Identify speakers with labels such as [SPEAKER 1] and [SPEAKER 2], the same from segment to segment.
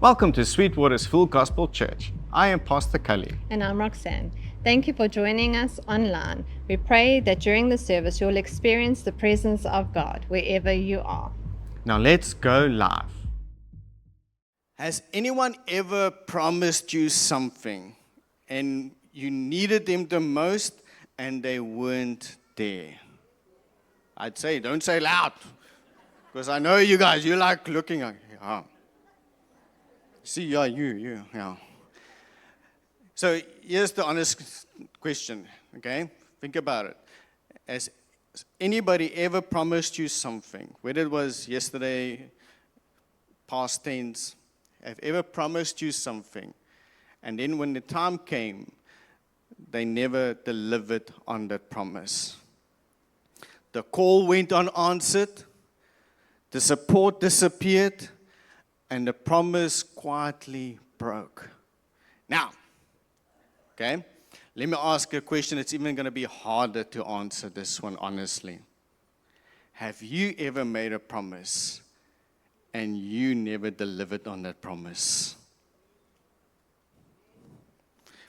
[SPEAKER 1] Welcome to Sweetwater's Full Gospel Church. I am Pastor Cully.
[SPEAKER 2] And I'm Roxanne. Thank you for joining us online. We pray that during the service you'll experience the presence of God wherever you are.
[SPEAKER 1] Now let's go live.
[SPEAKER 3] Has anyone ever promised you something and you needed them the most and they weren't there? I'd say, don't say loud, because I know you guys, you like looking at, yeah. See, yeah, you, yeah. So here's the honest question, okay? Think about it. Has anybody ever promised you something, whether it was yesterday, past tense, have ever promised you something, and then when the time came, they never delivered on that promise? The call went unanswered, the support disappeared, and the promise quietly broke. Now, okay, let me ask a question. It's even going to be harder to answer this one, honestly. Have you ever made a promise and you never delivered on that promise?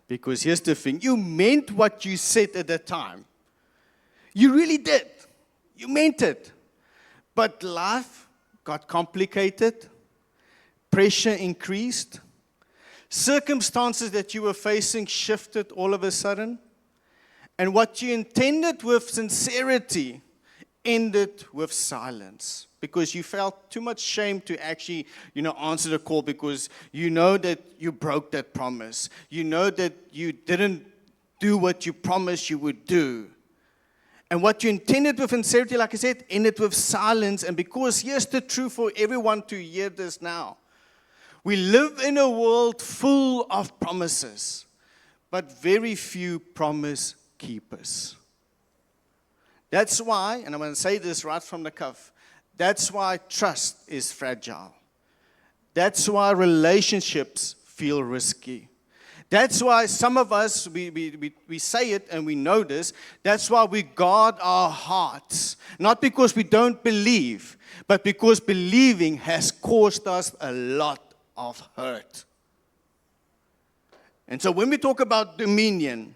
[SPEAKER 3] Because here's the thing, you meant what you said at the time. You really did. You meant it. But life got complicated. Pressure increased. Circumstances that you were facing shifted all of a sudden. And what you intended with sincerity ended with silence, because you felt too much shame to actually, answer the call, because you know that you broke that promise. You know that you didn't do what you promised you would do. And what you intended with sincerity, like I said, ended with silence. And because here's the truth for everyone to hear this now. We live in a world full of promises, but very few promise keepers. That's why, and I'm going to say this right from the cuff, that's why trust is fragile. That's why relationships feel risky. That's why some of us, we say it and we know this, that's why we guard our hearts. Not because we don't believe, but because believing has caused us a lot of hurt. And so when we talk about dominion,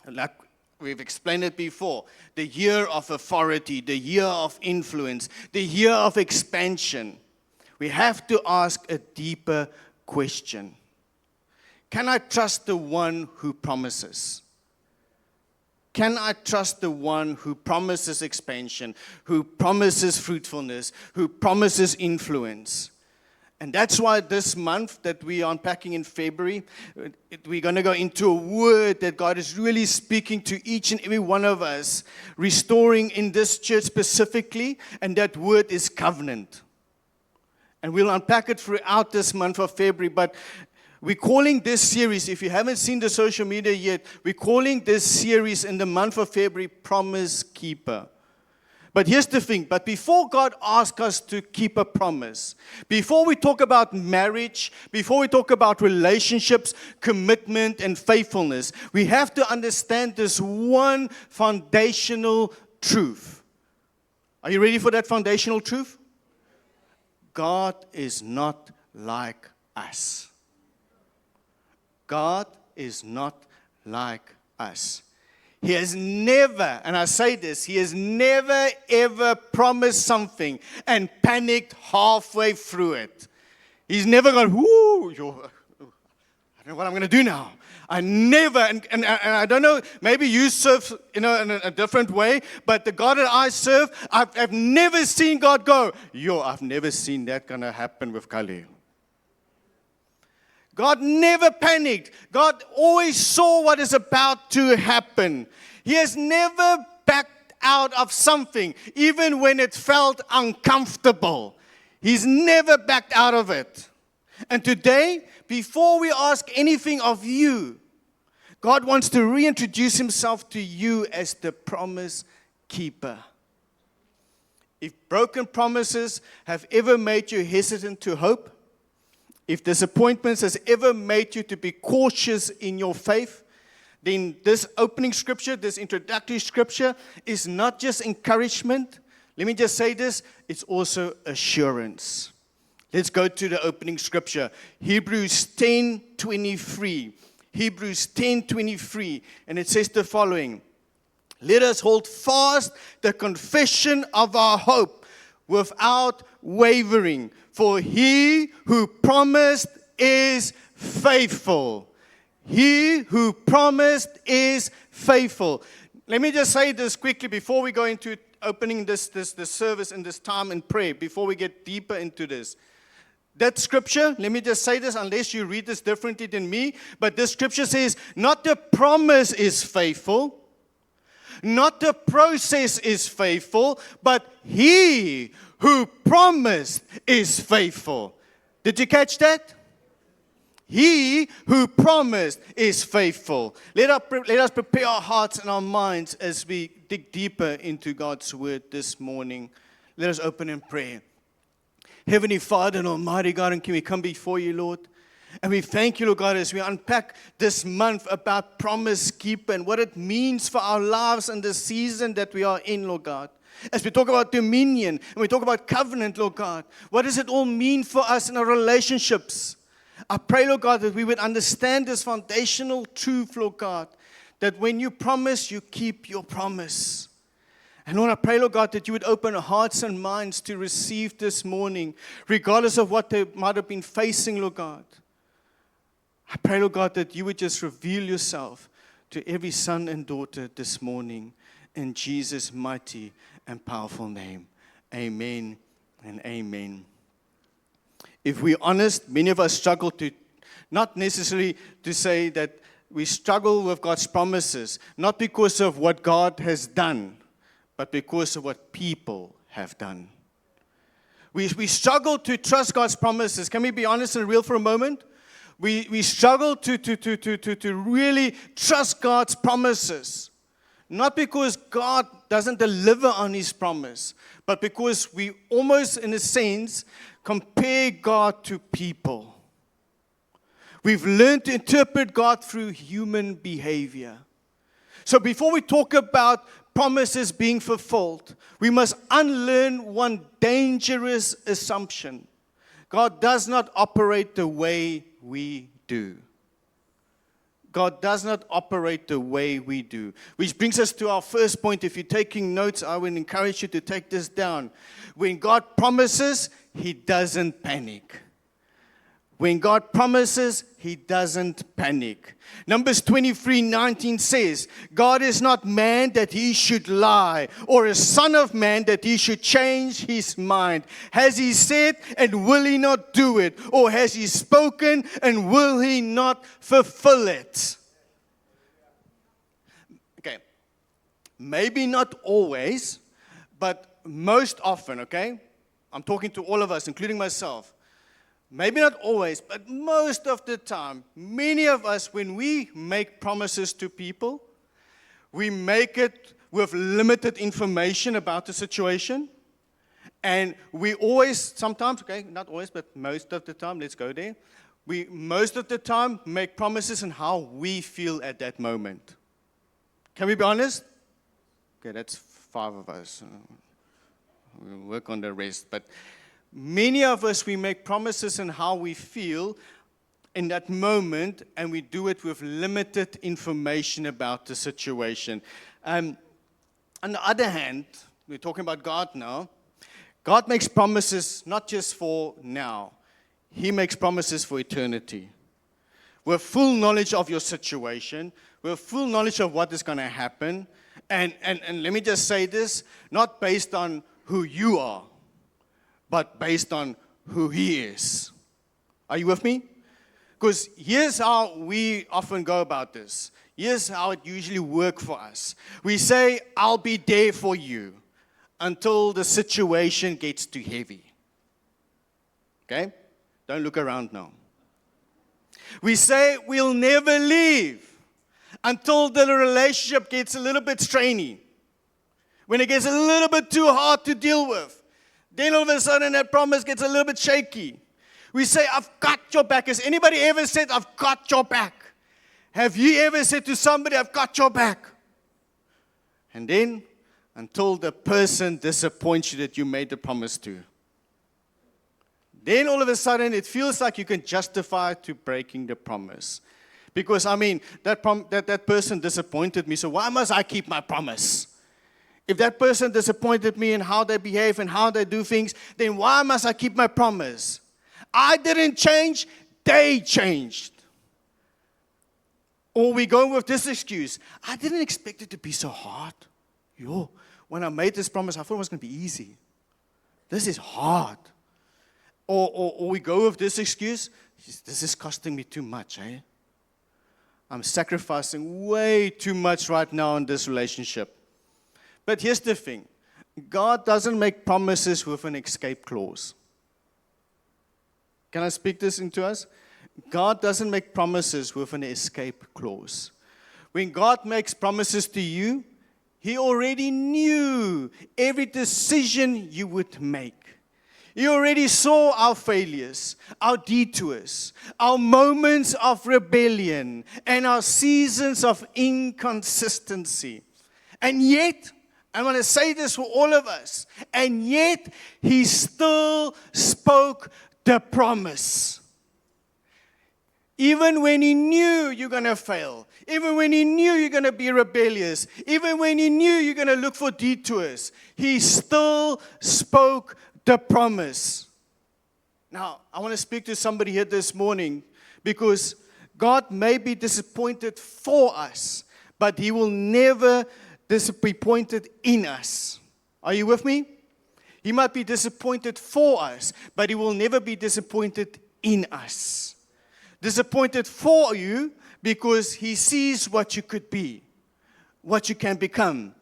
[SPEAKER 3] like we've explained it before, the year of authority, the year of influence, the year of expansion, we have to ask a deeper question. Can I trust the one who promises? Can I trust the one who promises expansion, who promises fruitfulness, who promises influence? And that's why this month that we are unpacking in February, we're going to go into a word that God is really speaking to each and every one of us, restoring in this church specifically, and that word is covenant. And we'll unpack it throughout this month of February, but we're calling this series, if you haven't seen the social media yet, we're calling this series in the month of February, Promise Keeper. But here's the thing, but before God asks us to keep a promise, before we talk about marriage, before we talk about relationships, commitment, and faithfulness, we have to understand this one foundational truth. Are you ready for that foundational truth? God is not like us. God is not like us. He has never, and I say this, he has never ever promised something and panicked halfway through it. He's never gone, I don't know what I'm going to do now. I never, and I don't know, maybe you serve in a different way, but the God that I serve, I've never seen God go, I've never seen that going to happen with Kali. God never panicked. God always saw what is about to happen. He has never backed out of something, even when it felt uncomfortable. He's never backed out of it. And today, before we ask anything of you, God wants to reintroduce himself to you as the promise keeper. If broken promises have ever made you hesitant to hope, if disappointments has ever made you to be cautious in your faith, then this opening scripture, this introductory scripture, is not just encouragement. Let me just say this, it's also assurance. Let's go to the opening scripture. Hebrews 10:23. Hebrews 10:23. And it says the following. Let us hold fast the confession of our hope without wavering. For he who promised is faithful. He who promised is faithful. Let me just say this quickly before we go into opening this service and this time in prayer, before we get deeper into this. That scripture, let me just say this, unless you read this differently than me, but this scripture says, not the promise is faithful, not the process is faithful, but he who promised is faithful. Did you catch that? He who promised is faithful. Let us prepare our hearts and our minds as we dig deeper into God's word this morning. Let us open in prayer. Heavenly Father and Almighty God, and can we come before you, Lord? And we thank you, Lord God, as we unpack this month about promise keeper and what it means for our lives and the season that we are in, Lord God. As we talk about dominion and we talk about covenant, Lord God, what does it all mean for us in our relationships? I pray, Lord God, that we would understand this foundational truth, Lord God, that when you promise, you keep your promise. And Lord, I pray, Lord God, that you would open our hearts and minds to receive this morning, regardless of what they might have been facing, Lord God. I pray, Lord God, that you would just reveal yourself to every son and daughter this morning in Jesus' mighty and powerful name. Amen and amen. If we're honest, many of us struggle to, not necessarily to say that we struggle with God's promises, not because of what God has done, but because of what people have done. We struggle to trust God's promises. Can we be honest and real for a moment? We struggle to really trust God's promises. Not because God doesn't deliver on His promise, but because we almost, in a sense, compare God to people. We've learned to interpret God through human behavior. So before we talk about promises being fulfilled, we must unlearn one dangerous assumption. God does not operate the way we do. God does not operate the way we do. Which brings us to our first point. If you're taking notes, I would encourage you to take this down. When God promises, He doesn't panic. When God promises, He doesn't panic. Numbers 23:19 says, God is not man that He should lie, or a son of man that He should change His mind. Has He said, and will He not do it? Or has He spoken, and will He not fulfill it? Okay, maybe not always, but most often, okay? I'm talking to all of us, including myself. Maybe not always, but most of the time, many of us, when we make promises to people, we make it with limited information about the situation. And we always, sometimes, okay, not always, but most of the time, let's go there. We, most of the time, make promises on how we feel at that moment. Can we be honest? Okay, that's 5 of us. We'll work on the rest, but many of us, we make promises on how we feel in that moment, and we do it with limited information about the situation. On the other hand, we're talking about God now. God makes promises not just for now. He makes promises for eternity. With full knowledge of your situation, with full knowledge of what is going to happen. And let me just say this, not based on who you are, but based on who He is. Are you with me? Because here's how we often go about this. Here's how it usually works for us. We say, I'll be there for you until the situation gets too heavy. Okay? Don't look around now. We say, we'll never leave until the relationship gets a little bit strainy. When it gets a little bit too hard to deal with. Then all of a sudden that promise gets a little bit shaky. We say, I've got your back. Has anybody ever said, I've got your back? Have you ever said to somebody, I've got your back? And then, until the person disappoints you that you made the promise to, then all of a sudden it feels like you can justify to breaking the promise. Because, that person disappointed me, so why must I keep my promise? If that person disappointed me in how they behave and how they do things, then why must I keep my promise? I didn't change, they changed. Or we go with this excuse. I didn't expect it to be so hard. When I made this promise, I thought it was going to be easy. This is hard. Or we go with this excuse. This is costing me too much, eh? I'm sacrificing way too much right now in this relationship. But here's the thing. God doesn't make promises with an escape clause. Can I speak this into us? God doesn't make promises with an escape clause. When God makes promises to you, He already knew every decision you would make. He already saw our failures, our detours, our moments of rebellion, and our seasons of inconsistency. And yet, I want to say this for all of us, and yet He still spoke the promise. Even when He knew you're going to fail, even when He knew you're going to be rebellious, even when He knew you're going to look for detours, He still spoke the promise. Now, I want to speak to somebody here this morning because God may be disappointed for us, but He will never be disappointed in us. Are you with me? He might be disappointed for us, but He will never be disappointed in us. Disappointed for you because He sees what you could be, what you can become.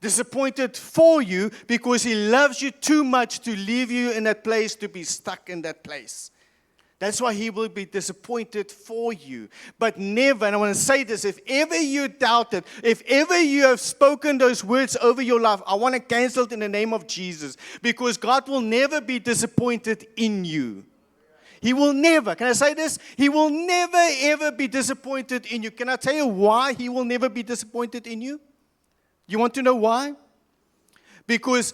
[SPEAKER 3] Disappointed for you because He loves you too much to leave you in that place, to be stuck in that place. That's why He will be disappointed for you. But never, and I want to say this, if ever you doubted, if ever you have spoken those words over your life, I want to cancel it in the name of Jesus. Because God will never be disappointed in you. He will never, can I say this? He will never ever be disappointed in you. Can I tell you why He will never be disappointed in you? You want to know why? Because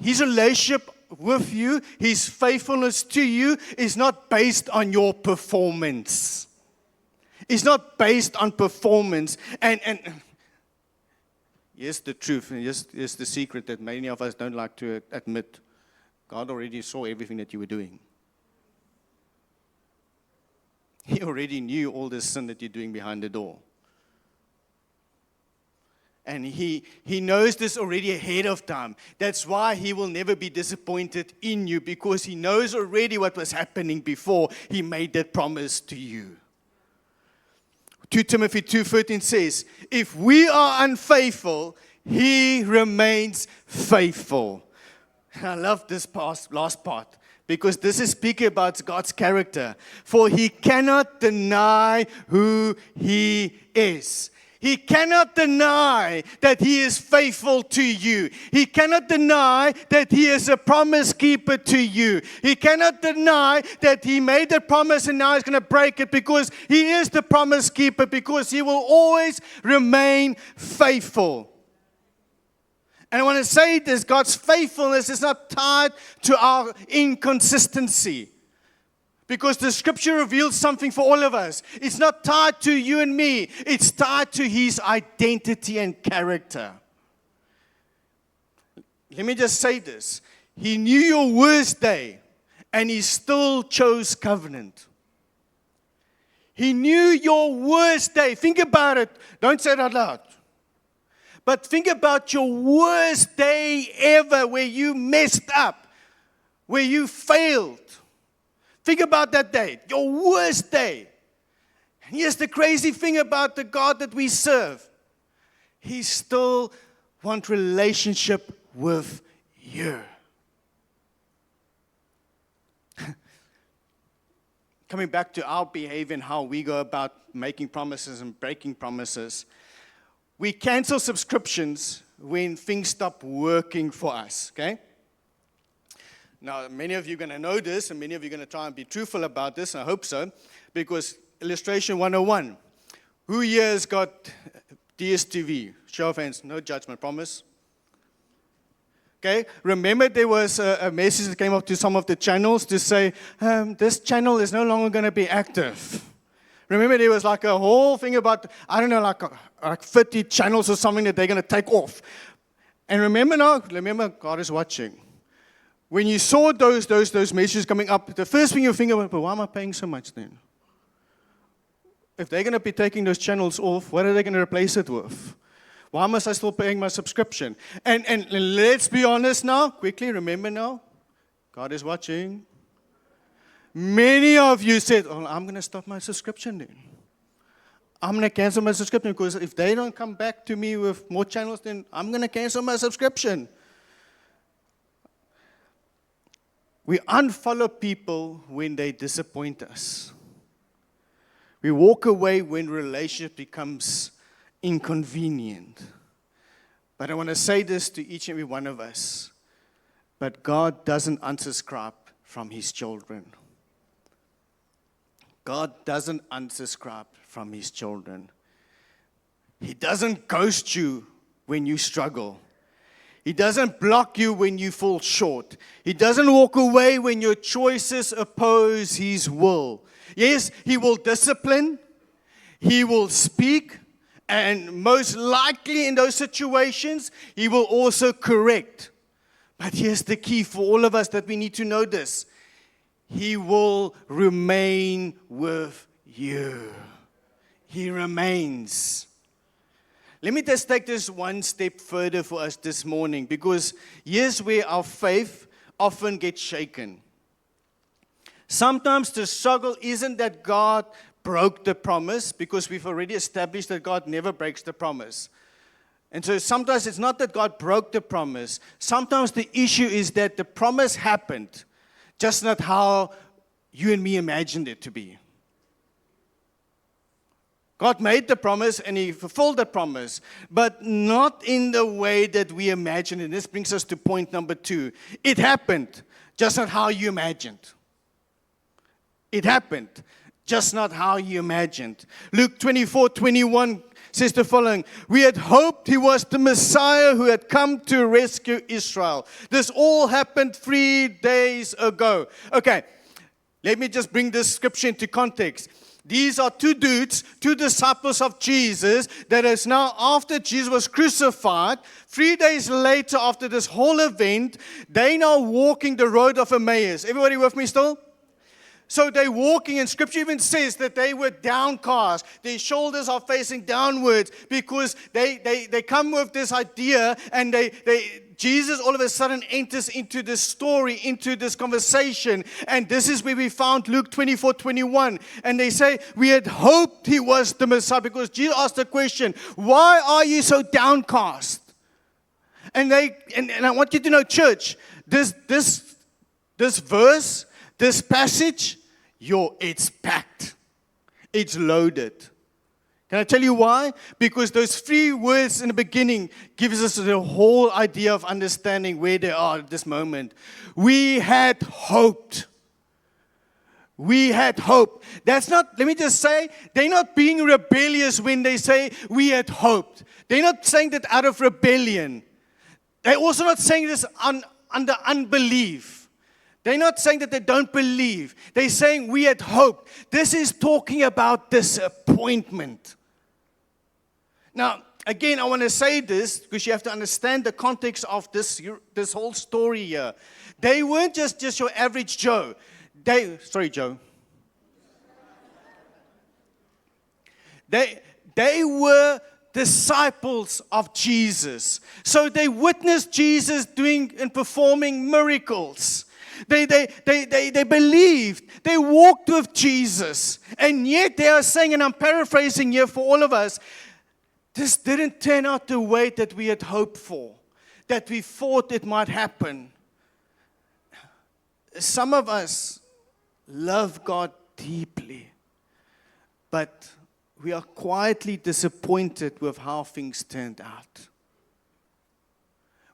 [SPEAKER 3] His relationship with you, His faithfulness to you is not based on your performance. It's not based on performance. And here's the truth, and here's the secret that many of us don't like to admit. God already saw everything that you were doing. He already knew all the sin that you're doing behind the door. And he knows this already ahead of time. That's why He will never be disappointed in you, because He knows already what was happening before He made that promise to you. 2 Timothy 2:13 says, if we are unfaithful, He remains faithful. I love this last part, because this is speaking about God's character. For He cannot deny who He is. He cannot deny that He is faithful to you. He cannot deny that He is a promise keeper to you. He cannot deny that He made the promise and now He's going to break it, because He is the promise keeper, because He will always remain faithful. And I want to say this, God's faithfulness is not tied to our inconsistency. Because the Scripture reveals something for all of us. It's not tied to you and me. It's tied to His identity and character. Let me just say this. He knew your worst day, and He still chose covenant. He knew your worst day. Think about it. Don't say it out loud. But think about your worst day ever, where you messed up, where you failed. Think about that day, your worst day. And here's the crazy thing about the God that we serve. He still wants relationship with you. Coming back to our behavior and how we go about making promises and breaking promises, we cancel subscriptions when things stop working for us, okay? Now, many of you are going to know this, and many of you are going to try and be truthful about this, and I hope so, because illustration 101. Who here has got DSTV? Show of hands, no judgment, promise. Okay, remember there was a message that came up to some of the channels to say, this channel is no longer going to be active. Remember there was like a whole thing about, I don't know, like 50 channels or something that they're going to take off. And remember God is watching. When you saw those messages coming up, the first thing you think about, but why am I paying so much then? If they're going to be taking those channels off, what are they going to replace it with? Why must I still paying my subscription? And let's be honest now, quickly, remember now, God is watching. Many of you said, oh, I'm going to stop my subscription then. I'm going to cancel my subscription because if they don't come back to me with more channels, then I'm going to cancel my subscription. We unfollow people when they disappoint us. We walk away when relationship becomes inconvenient. But I want to say this to each and every one of us. But God doesn't unsubscribe from His children. God doesn't unsubscribe from His children. He doesn't ghost you when you struggle. He doesn't block you when you fall short. He doesn't walk away when your choices oppose His will. Yes, He will discipline. He will speak. And most likely in those situations, He will also correct. But here's the key for all of us that we need to know this. He will remain with you. He remains. Let me just take this one step further for us this morning, because here's where our faith often gets shaken. Sometimes the struggle isn't that God broke the promise, because we've already established that God never breaks the promise. And so sometimes it's not that God broke the promise. Sometimes the issue is that the promise happened, just not how you and me imagined it to be. God made the promise and He fulfilled the promise, but not in the way that we imagined. And this brings us to point number 2. It happened, just not how you imagined. It happened, just not how you imagined. Luke 24:21 says the following: we had hoped He was the Messiah who had come to rescue Israel. This all happened 3 days ago. Okay, let me just bring this scripture into context. These are 2 dudes, 2 disciples of Jesus, that is now after Jesus was crucified, 3 days later after this whole event, they now walking the road of Emmaus. Everybody with me still? So they're walking, and Scripture even says that they were downcast. Their shoulders are facing downwards because they come with this idea, and Jesus all of a sudden enters into this story, into this conversation. And this is where we found Luke 24:21. And they say, we had hoped He was the Messiah, because Jesus asked the question, why are you so downcast? And I want you to know, church, this verse, this passage, it's packed. It's loaded. Can I tell you why? Because those 3 words in the beginning gives us the whole idea of understanding where they are at this moment. We had hoped. We had hope. That's not, let me just say, they're not being rebellious when they say we had hoped. They're not saying that out of rebellion. They're also not saying this under unbelief. They're not saying that they don't believe. They're saying we had hope. This is talking about disappointment. Now, again, I want to say this because you have to understand the context of this whole story here. They weren't just your average Joe. Sorry, Joe. They were disciples of Jesus. So they witnessed Jesus doing and performing miracles. They believed. They walked with Jesus. And yet they are saying, and I'm paraphrasing here for all of us, this didn't turn out the way that we had hoped for, that we thought it might happen. Some of us love God deeply, but we are quietly disappointed with how things turned out.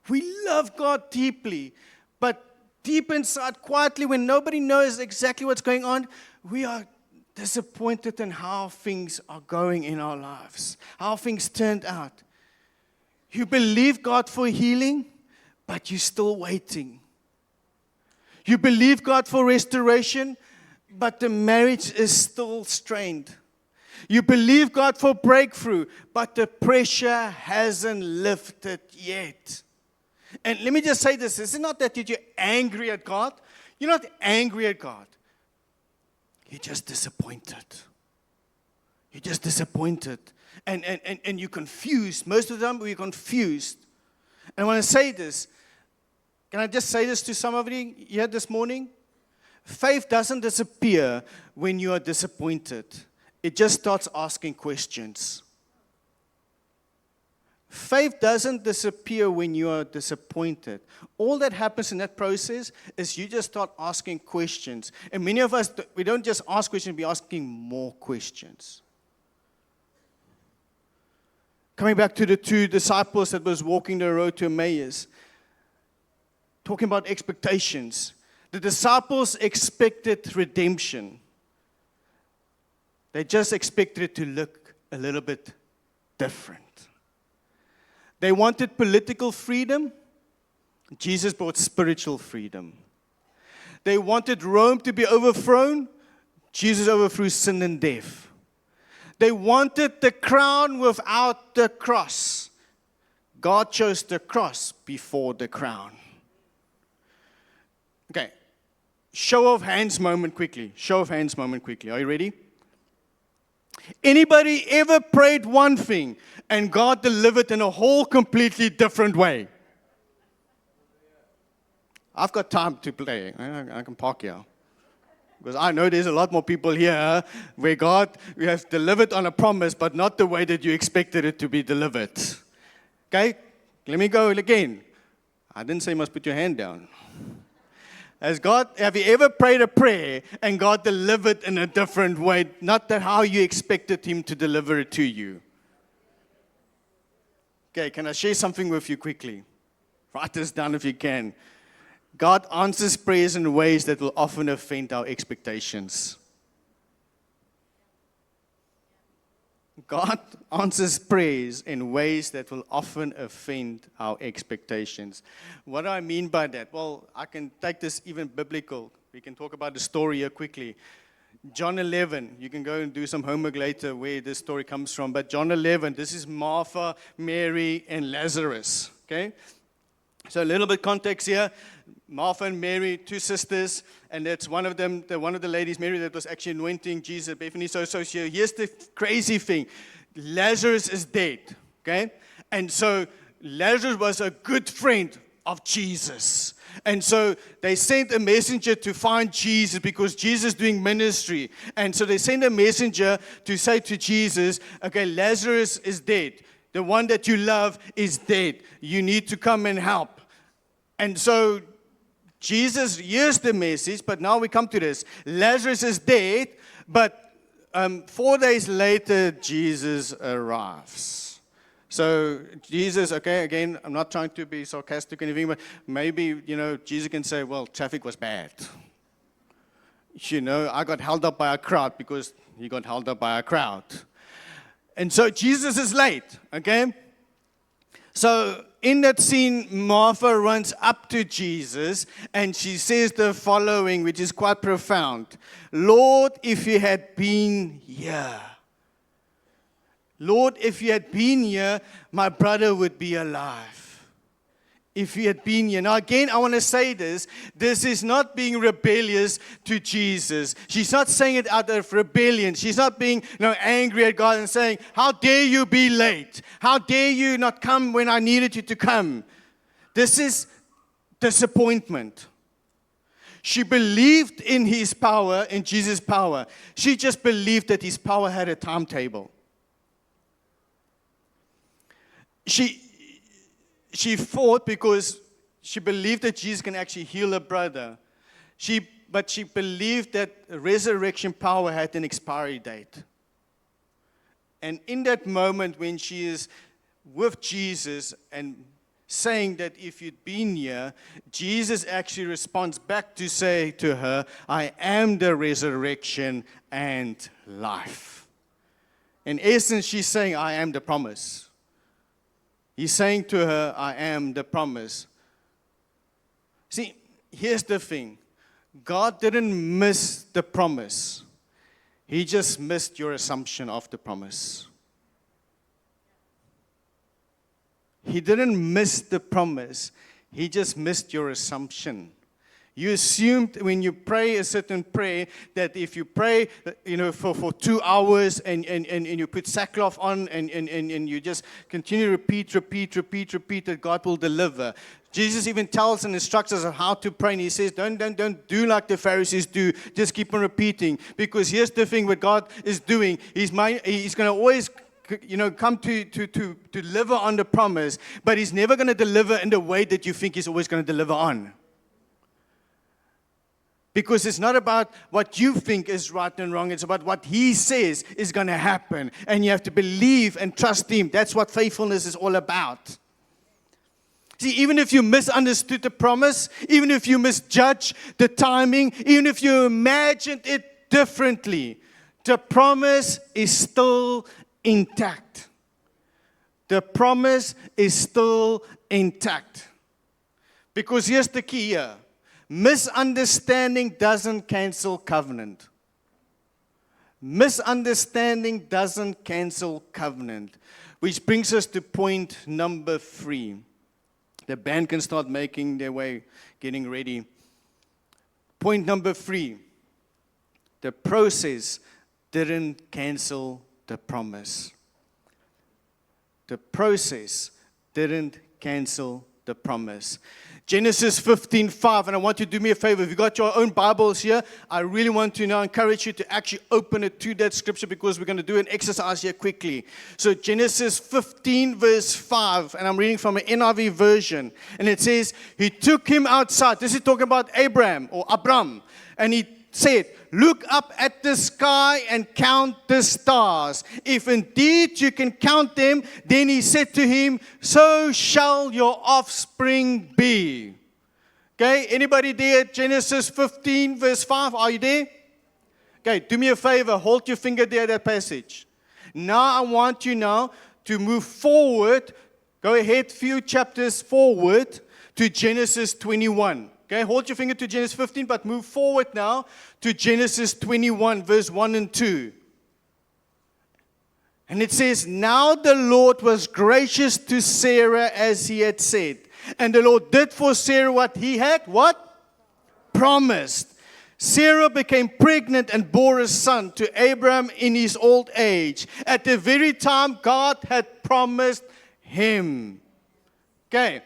[SPEAKER 3] We love God deeply, but deep inside, quietly, when nobody knows exactly what's going on, we are disappointed in how things are going in our lives, how things turned out. You believe God for healing, but you're still waiting. You believe God for restoration, but the marriage is still strained. You believe God for breakthrough, but the pressure hasn't lifted yet. And let me just say this. It's not that you're angry at God. You're not angry at God. You're just disappointed. You're just disappointed. And you're confused. Most of the time, we're confused. And I want to say this. Can I just say this to somebody here this morning? Faith doesn't disappear when you are disappointed. It just starts asking questions. Faith doesn't disappear when you are disappointed. All that happens in that process is you just start asking questions. And many of us, we don't just ask questions, we're asking more questions. Coming back to the two disciples that was walking the road to Emmaus, talking about expectations. The disciples expected redemption. They just expected it to look a little bit different. They wanted political freedom. Jesus brought spiritual freedom. They wanted Rome to be overthrown. Jesus overthrew sin and death. They wanted the crown without the cross. God chose the cross before the crown. Okay, show of hands moment quickly. Show of hands moment quickly. Are you ready? Anybody ever prayed one thing and God delivered in a whole completely different way? I've got time to play. I can park here. Because I know there's a lot more people here where God, we have delivered on a promise, but not the way that you expected it to be delivered. Okay? Let me go again. I didn't say you must put your hand down. Have you ever prayed a prayer and God delivered in a different way, not that how you expected Him to deliver it to you? Okay, can I share something with you quickly? Write this down if you can. God answers prayers in ways that will often offend our expectations. God answers prayers in ways that will often offend our expectations. What do I mean by that? Well, I can take this even biblical. We can talk about the story here quickly. John 11, you can go and do some homework later where this story comes from. But John 11, this is Martha, Mary, and Lazarus. Okay? So a little bit context here. Martha and Mary, two sisters, and that's one of them, one of the ladies, Mary, that was actually anointing Jesus at Bethany. So here's the crazy thing. Lazarus is dead, okay? And so Lazarus was a good friend of Jesus. And so they sent a messenger to find Jesus because Jesus is doing ministry. And so they sent a messenger to say to Jesus, okay, Lazarus is dead. The one that you love is dead. You need to come and help. And so Jesus hears the message, but now we come to this. Lazarus is dead, but 4 days later, Jesus arrives. So Jesus, okay, again, I'm not trying to be sarcastic or anything, but maybe, Jesus can say, well, traffic was bad. I got held up by a crowd because he got held up by a crowd. And so Jesus is late, okay? So in that scene, Martha runs up to Jesus and she says the following, which is quite profound. Lord, if you had been here. Lord, if you had been here, my brother would be alive. If you had been here. Now again, I want to say this. This is not being rebellious to Jesus. She's not saying it out of rebellion. She's not being angry at God and saying, how dare you be late? How dare you not come when I needed you to come? This is disappointment. She believed in His power, in Jesus' power. She just believed that His power had a timetable. She fought because she believed that Jesus can actually heal her brother. But she believed that resurrection power had an expiry date. And in that moment when she is with Jesus and saying that if you'd been here, Jesus actually responds back to say to her, I am the resurrection and life. In essence, she's saying, I am the promise. He's saying to her, I am the promise. See, here's the thing. God didn't miss the promise. He just missed your assumption of the promise. He didn't miss the promise. He just missed your assumption. You assumed when you pray a certain prayer that if you pray, for 2 hours and you put sackcloth on and you just continue to repeat that God will deliver. Jesus even tells and instructs us on how to pray, and he says, don't do like the Pharisees do. Just keep on repeating, because here's the thing: what God is doing, He's going to always, come to deliver on the promise, but He's never going to deliver in the way that you think He's always going to deliver on. Because it's not about what you think is right and wrong. It's about what He says is going to happen, and you have to believe and trust Him. That's what faithfulness is all about. See, even if you misunderstood the promise, even if you misjudged the timing, even if you imagined it differently, the promise is still intact. The promise is still intact. Because here's the key here. Misunderstanding doesn't cancel covenant. Misunderstanding doesn't cancel covenant. Which brings us to point number 3. The band can start making their way, getting ready. Point number 3. The process didn't cancel the promise. The process didn't cancel the promise. Genesis 15:5, and I want you to do me a favor. If you got your own Bibles here, I really want to now encourage you to actually open it to that scripture, because we're going to do an exercise here quickly. So Genesis 15 verse 5, and I'm reading from an NIV version, and it says, He took him outside. This is talking about Abraham or Abram, and he said, look up at the sky and count the stars. If indeed you can count them, then he said to him, so shall your offspring be. Okay, anybody there at Genesis 15 verse 5? Are you there? Okay, do me a favor, hold your finger there at that passage. Now I want you now to move forward, go ahead few chapters forward to Genesis 21. Okay, hold your finger to Genesis 15, but move forward now to Genesis 21, verse 1 and 2. And it says, now the Lord was gracious to Sarah as He had said. And the Lord did for Sarah what He had, what? Promised. Sarah became pregnant and bore a son to Abraham in his old age, at the very time God had promised him. Okay.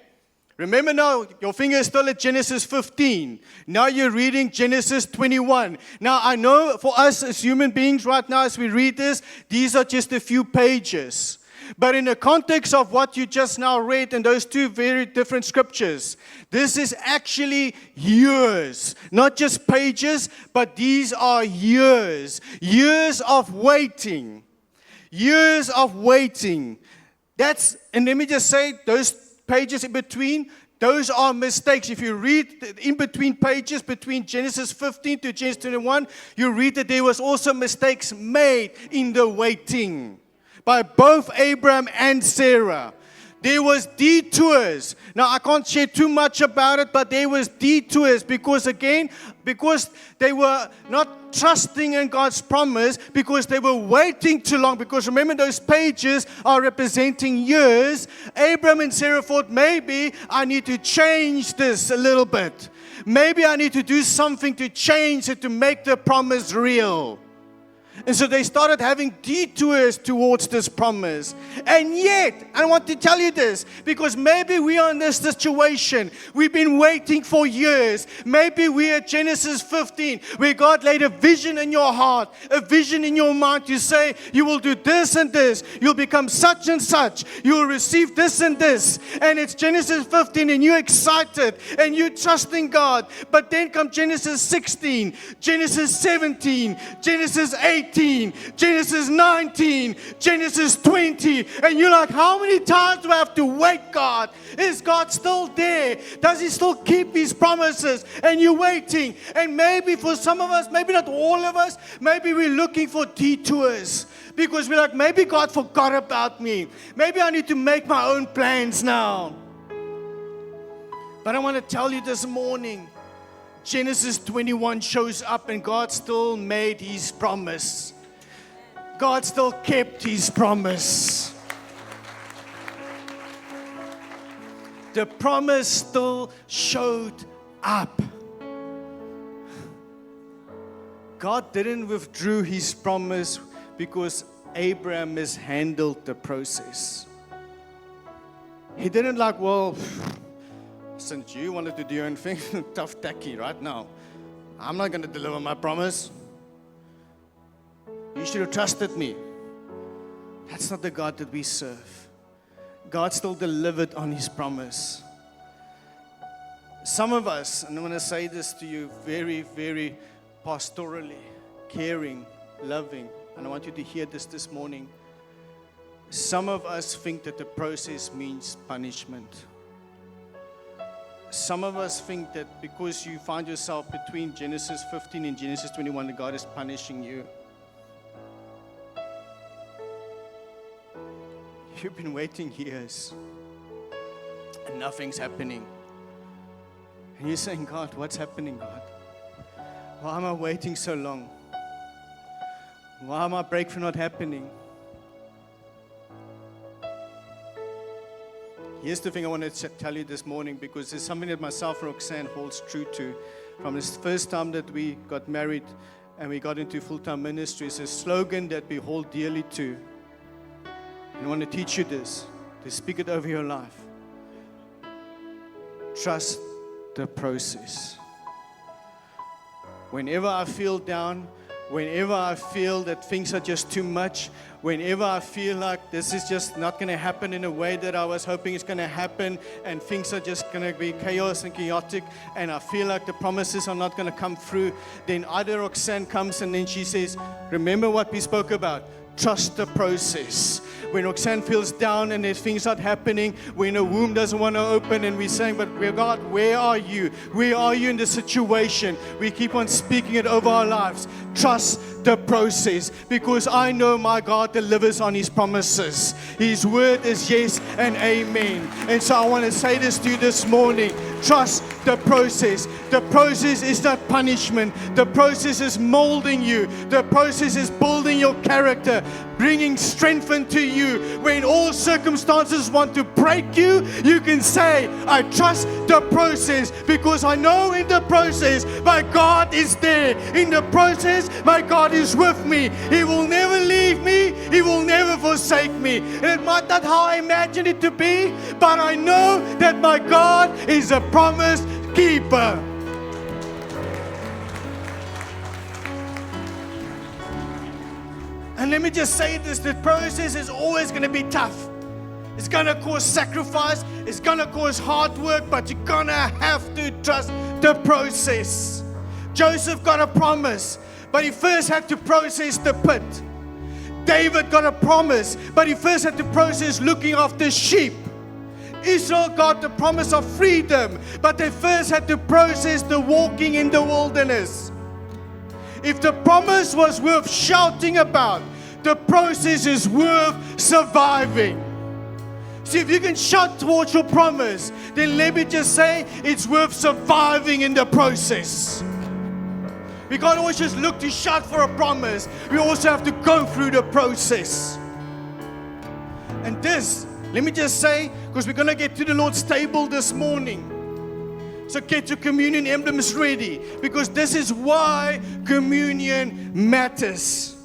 [SPEAKER 3] Remember now, your finger is still at Genesis 15. Now you're reading Genesis 21. Now I know for us as human beings right now, as we read this, these are just a few pages. But in the context of what you just now read in those two very different scriptures, this is actually years. Not just pages, but these are years. Years of waiting. Years of waiting. And let me just say, those pages in between, those are mistakes. If you read in between pages, between Genesis 15 to Genesis 21, you read that there was also mistakes made in the waiting by both Abraham and Sarah. There was detours. Now, I can't share too much about it, but there was detours because they were not trusting in God's promise, because they were waiting too long. Because remember, those pages are representing years. Abraham and Sarah thought, maybe I need to change this a little bit. Maybe I need to do something to change it, to make the promise real. And so they started having detours towards this promise. And yet, I want to tell you this, because maybe we are in this situation. We've been waiting for years. Maybe we're at Genesis 15, where God laid a vision in your heart, a vision in your mind to say, you will do this and this. You'll become such and such. You'll receive this and this. And it's Genesis 15, and you're excited, and you're trusting God. But then come Genesis 16, Genesis 17, Genesis 18. Genesis 19, Genesis 20, and you're like, how many times do I have to wait, God? Is God still there? Does He still keep His promises? And you're waiting. And maybe for some of us, maybe not all of us, maybe we're looking for detours, because we're like, maybe God forgot about me. Maybe I need to make my own plans now. But I want to tell you this morning, Genesis 21 shows up and God still made His promise. God still kept His promise. The promise still showed up. God didn't withdraw His promise because Abraham mishandled the process. He didn't like, well, since you wanted to do your own thing, tough tacky right now. I'm not going to deliver my promise. You should have trusted me. That's not the God that we serve. God still delivered on His promise. Some of us, and I'm going to say this to you very, very pastorally, caring, loving, and I want you to hear this morning. Some of us think that the process means punishment. Some of us think that because you find yourself between Genesis 15 and Genesis 21, that God is punishing you. You've been waiting years and nothing's happening. And you're saying, God, what's happening, God? Why am I waiting so long? Why am my breakthrough not happening? Here's the thing I want to tell you this morning, because it's something that myself and Roxanne holds true to. From the first time that we got married and we got into full-time ministry, it's a slogan that we hold dearly to. And I want to teach you this, to speak it over your life. Trust the process. Whenever I feel down, whenever I feel that things are just too much, whenever I feel like this is just not going to happen in a way that I was hoping it's going to happen, and things are just going to be chaos and chaotic, and I feel like the promises are not going to come through, then either Roxanne comes and then she says, remember what we spoke about? Trust the process. When Roxanne feels down and there's things not happening, when a womb doesn't want to open and we're saying, but God, where are you? Where are you in this situation? We keep on speaking it over our lives. Trust the process, because I know my God delivers on His promises. His word is yes and amen. And so I want to say this to you this morning. Trust the process. The process is not punishment. The process is molding you. The process is building your character, bringing strength into you. When all circumstances want to break you, you can say, I trust the process, because I know in the process my God is there. In the process, my God is with me. He will never leave me. He will never forsake me. And it might not how I imagine it to be, but I know that my God is a promise keeper. And let me just say this, the process is always going to be tough. It's going to cause sacrifice. It's going to cause hard work, but you're going to have to trust the process. Joseph got a promise, but he first had to process the pit. David got a promise, but he first had to process looking after sheep. Israel got the promise of freedom, but they first had to process the walking in the wilderness. If the promise was worth shouting about, the process is worth surviving. See, if you can shout towards your promise, then let me just say it's worth surviving in the process. We can't always just look to shout for a promise. We also have to go through the process. And this, let me just say, because we're going to get to the Lord's table this morning. So get your communion emblems ready, because this is why communion matters.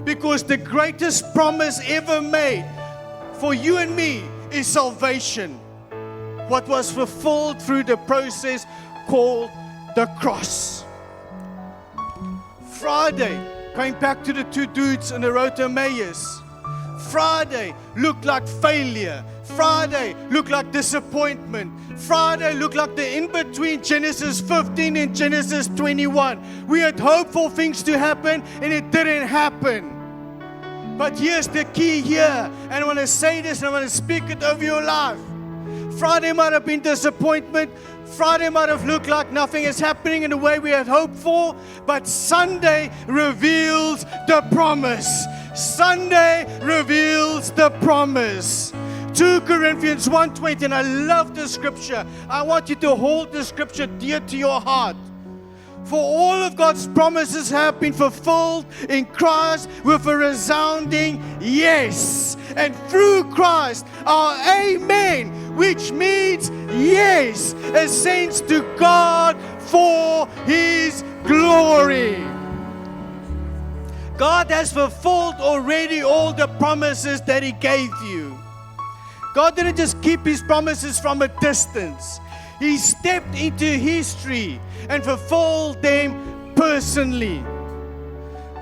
[SPEAKER 3] Because the greatest promise ever made for you and me is salvation. What was fulfilled through the process called the cross. Friday, going back to the two dudes on the road to Emmaus. Friday looked like failure. Friday looked like disappointment. Friday looked like the in-between Genesis 15 and Genesis 21. We had hoped for things to happen and it didn't happen. But here's the key here. And I want to say this and I want to speak it over your life. Friday might have been disappointment. Friday might have looked like nothing is happening in the way we had hoped for. But Sunday reveals the promise. Sunday reveals the promise. 2 Corinthians 1:20, and I love this scripture. I want you to hold this scripture dear to your heart. For all of God's promises have been fulfilled in Christ with a resounding yes. And through Christ, our amen, which means yes, ascends to God for His glory. God has fulfilled already all the promises that He gave you. God didn't just keep His promises from a distance. He stepped into history and fulfilled them personally.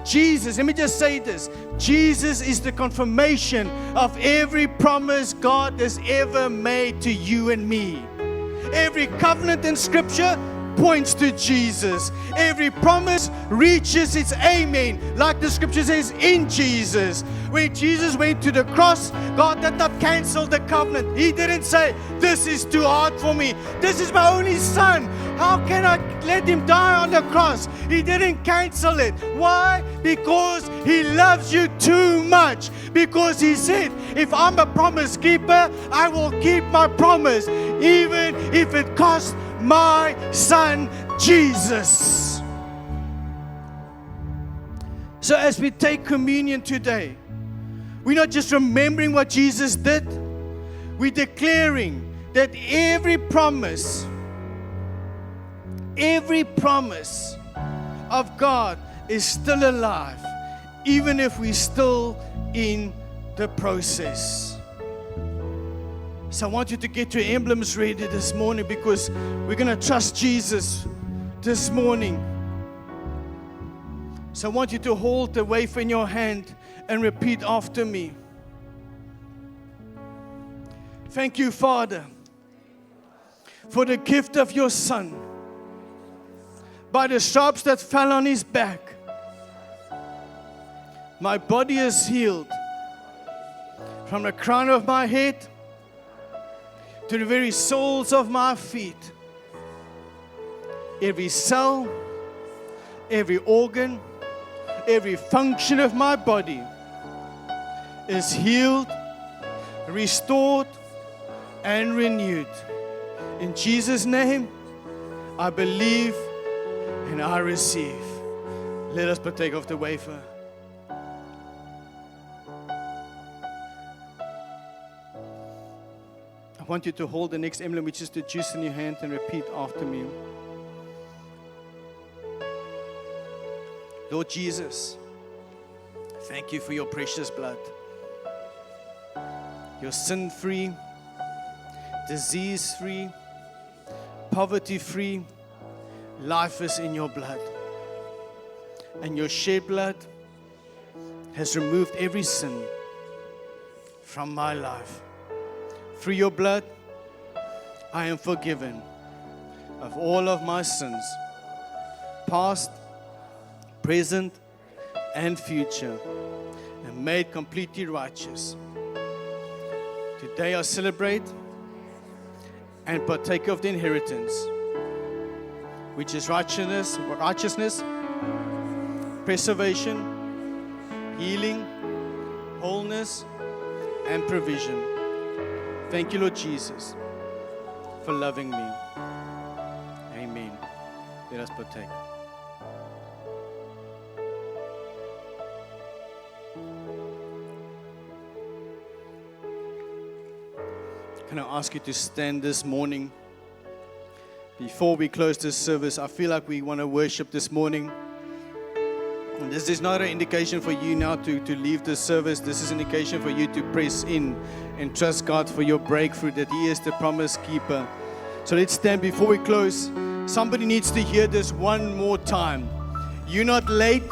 [SPEAKER 3] Jesus, let me just say this. Jesus is the confirmation of every promise God has ever made to you and me. Every covenant in Scripture points to Jesus. Every promise reaches its amen, like the scripture says, in Jesus. When Jesus went to the cross, God did not cancel the covenant. He didn't say, this is too hard for me. This is my only son. How can I let him die on the cross? He didn't cancel it. Why? Because He loves you too much. Because He said, if I'm a promise keeper, I will keep my promise, even if it costs my son Jesus. So as we take communion today, we're not just remembering what Jesus did, we're declaring that every promise of God is still alive, even if we're still in the process. So I want you to get your emblems ready this morning, because we're going to trust Jesus this morning. So I want you to hold the wafer in your hand and repeat after me. Thank you, Father, for the gift of your Son. By the stripes that fell on His back, my body is healed. From the crown of my head to the very soles of my feet. Every cell, every organ, every function of my body is healed, restored, and renewed. In Jesus' name, I believe and I receive. Let us partake of the wafer. I want you to hold the next emblem, which is the juice in your hand, and repeat after me. Lord Jesus, thank you for your precious blood. Your sin-free, disease-free, poverty-free life is in your blood. And your shed blood has removed every sin from my life. Through your blood, I am forgiven of all of my sins, past, present, and future, and made completely righteous. Today I celebrate and partake of the inheritance, which is righteousness, preservation, healing, wholeness, and provision. Thank you, Lord Jesus, for loving me. Amen. Let us partake. Can I ask you to stand this morning? Before we close this service, I feel like we want to worship this morning. And this is not an indication for you now to leave the service. This is an indication for you to press in and trust God for your breakthrough, that He is the promise keeper. So let's stand before we close. Somebody needs to hear this one more time. You're not late.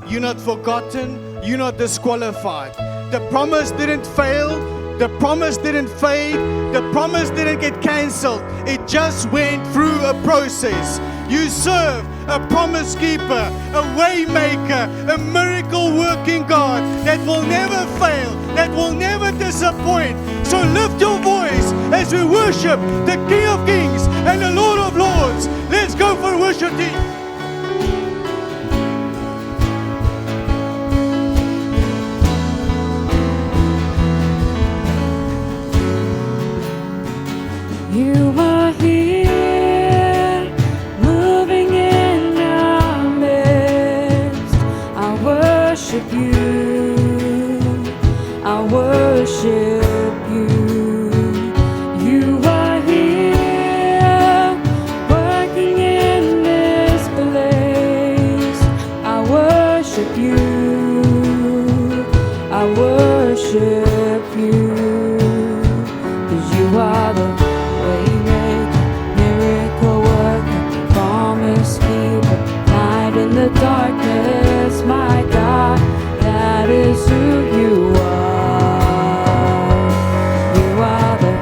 [SPEAKER 3] You're not forgotten. You're not disqualified. The promise didn't fail. The promise didn't fade. The promise didn't get cancelled. It just went through a process. You serve a promise keeper, a way maker, a miracle working God that will never fail, that will never disappoint. So lift your voice as we worship the King of Kings and the Lord of Lords. Let's go for worship team.
[SPEAKER 4] worship you. You are here, working in this place. I worship you. I worship you. 'Cause you are the waymaker, miracle worker, promise keeper, light in the darkness. My God, that is who you are. You are the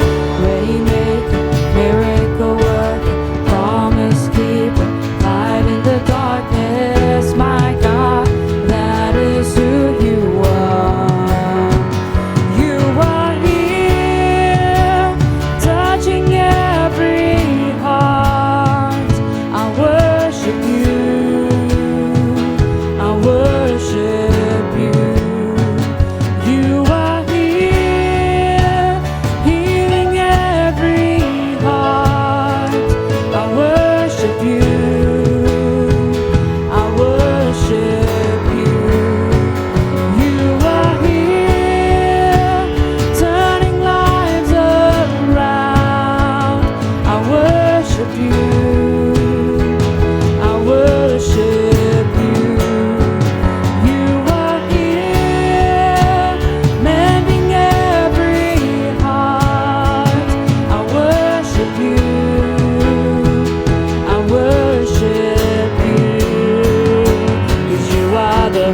[SPEAKER 4] waymaker, miracle worker, promise keeper, light in the darkness. My God, that is who you are. You are here, touching every heart. I worship you. I worship you. You are here, healing every heart. I worship you. I worship you. You are here, turning lives around. I worship you. I worship you. You are here, mending every heart. I worship you. I worship you. 'Cause you are the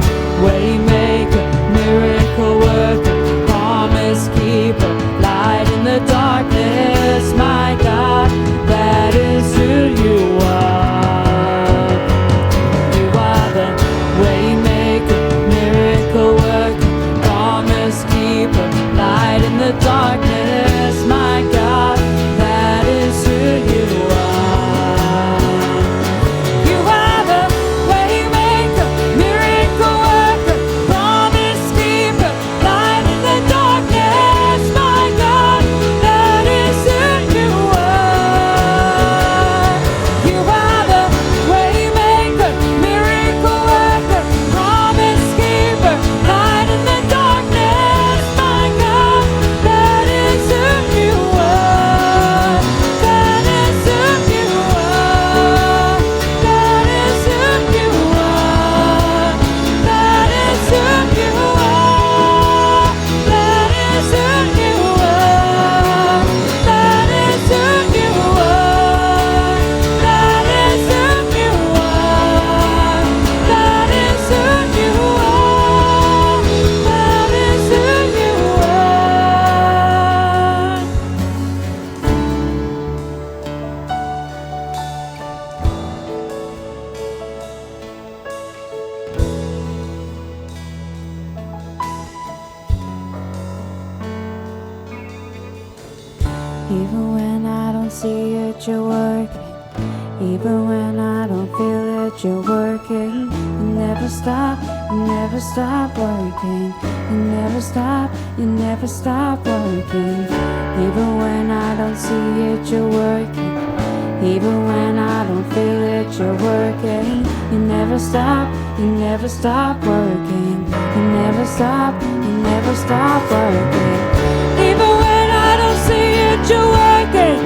[SPEAKER 4] waymaker, miracle worker, promise keeper, light in the darkness. My God, that is who you are. You are the waymaker, miracle worker, promise keeper, light in the darkness. My God, that is who you are. You are the waymaker, miracle worker, promise keeper, light in the darkness. My God, that is who you are. You are the waymaker, miracle worker, promise keeper, light in the darkness. My God, that is who you are. That is who you are. That is who you are. That is who you are. That is who you are. That is who you are. That is who you are. That is who you are. That is who you are. Even when I don't see it, you're working. Even when I don't feel it, you're working. You never stop, you never stop working. You never stop, you never stop working. Even when I don't see it, you're working. Even when I don't feel it, you're working. You never stop, you never stop working. You never stop, you never stop working. Even when I don't see it, you're working.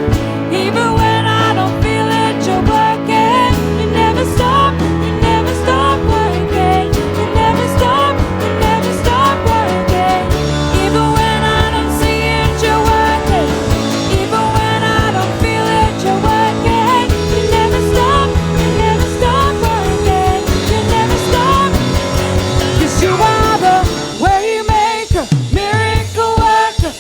[SPEAKER 4] Even when I don't feel it, you're working. You never stop, you never stop working. You never stop, you never stop working. Even when I don't see it, you're working. Even when I don't feel it, you're working. You never stop, you never stop working. You never stop. 'Cause you are the waymaker, miracle worker,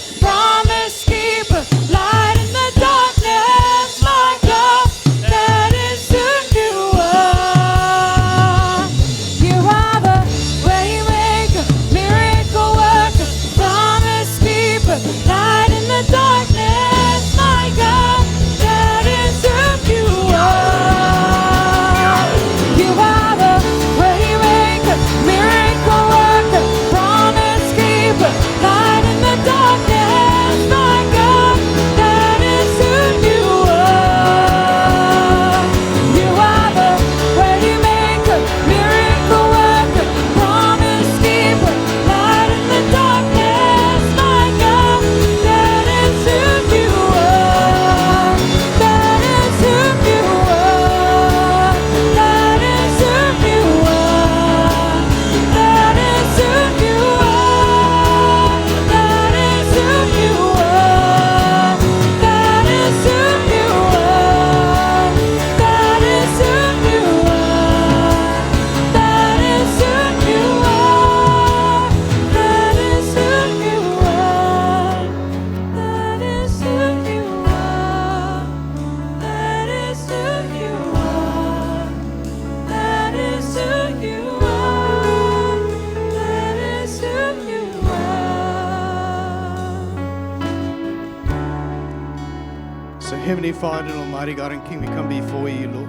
[SPEAKER 3] So, Heavenly Father and Almighty God and King, we come before you, Lord.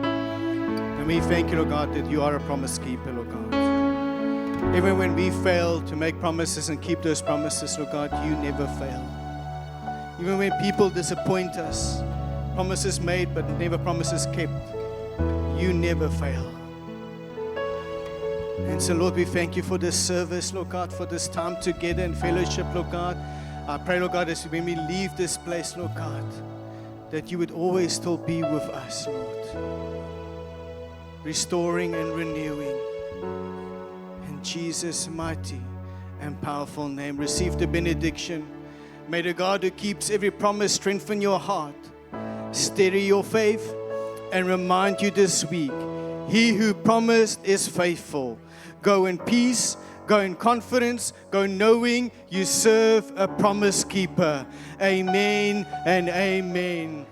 [SPEAKER 3] And we thank you, Lord God, that you are a promise keeper, Lord God. Even when we fail to make promises and keep those promises, Lord God, you never fail. Even when people disappoint us, promises made but never promises kept, you never fail. And so, Lord, we thank you for this service, Lord God, for this time together in fellowship, Lord God. I pray, Lord God, as when we leave this place, Lord God, that you would always still be with us, Lord, restoring and renewing. In Jesus' mighty and powerful name, receive the benediction. May the God who keeps every promise strengthen your heart, steady your faith, and remind you this week, he who promised is faithful. Go in peace, go in confidence, go knowing you serve a promise keeper. Amen and amen.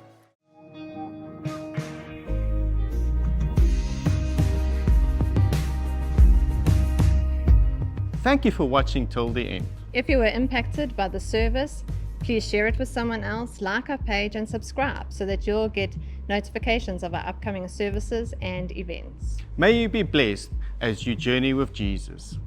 [SPEAKER 1] Thank you for watching till the end.
[SPEAKER 2] If you were impacted by the service, please share it with someone else, like our page, and subscribe so that you'll get notifications of our upcoming services and events.
[SPEAKER 1] May you be blessed as you journey with Jesus.